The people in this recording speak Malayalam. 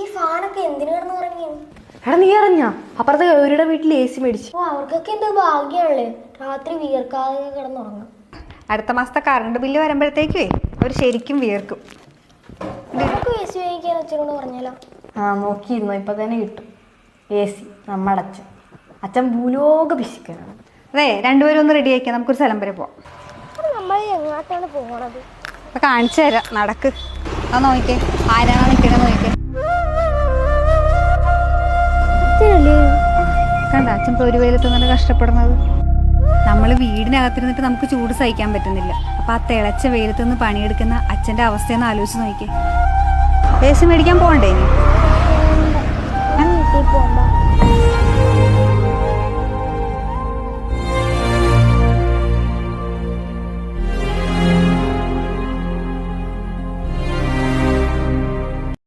ഈ ഫാനൊക്കെ എന്തിനു കിടന്ന് ഉറങ്ങി? എടാ നീ അറിഞ്ഞ അപ്പുറത്തെ ഗൗരിയുടെ വീട്ടിൽ AC മേടിച്ചു. ഓ അവർക്കൊക്കെ എന്ത് ഭാഗ്യമാണല്ലേ, രാത്രി വിയർക്കാതെ കിടന്നുറങ്ങാം. അടുത്ത മാസത്തെ കറണ്ട് ബില്ല് വരുമ്പോഴത്തേക്കേ അവർ ശരിക്കും വിയർക്കും. നമുക്ക് AC വാങ്ങിക്കാൻ അച്ഛനോട് പറഞ്ഞാലോ? നോക്കിയിരുന്നു, ഇപ്പൊ തന്നെ കിട്ടും AC. നമ്മുടെ അച്ഛൻ ഭൂലോക പിശുക്കനാണ്. അതെ, രണ്ടുപേരും ഒന്ന് റെഡി ആക്കിയാൽ നമുക്കൊരു സ്ഥലം വരെ പോവാം. നമ്മൾ എങ്ങോട്ടാണ് പോകണത്? അപ്പൊ കാണിച്ചു തരാം, നടക്ക്. അത് നോക്കിക്കേ, ആരാണോ നിൽക്കണെന്ന് നോക്കിക്കേ. കണ്ട അച്ഛൻ ഇപ്പോൾ ഒരു വെയിലത്ത് തന്നെ കഷ്ടപ്പെടുന്നത്. നമ്മൾ വീടിനകത്തിരുന്നിട്ട് നമുക്ക് ചൂട് സഹിക്കാൻ പറ്റുന്നില്ല. അപ്പൊ ആ തിളച്ച വെയിലത്ത് നിന്ന് പണിയെടുക്കുന്ന അച്ഛൻ്റെ അവസ്ഥയെന്ന് ആലോചിച്ച് നോക്കിക്കേ. AC മേടിക്കാൻ പോകണ്ടേ ഇനി? പോകാം.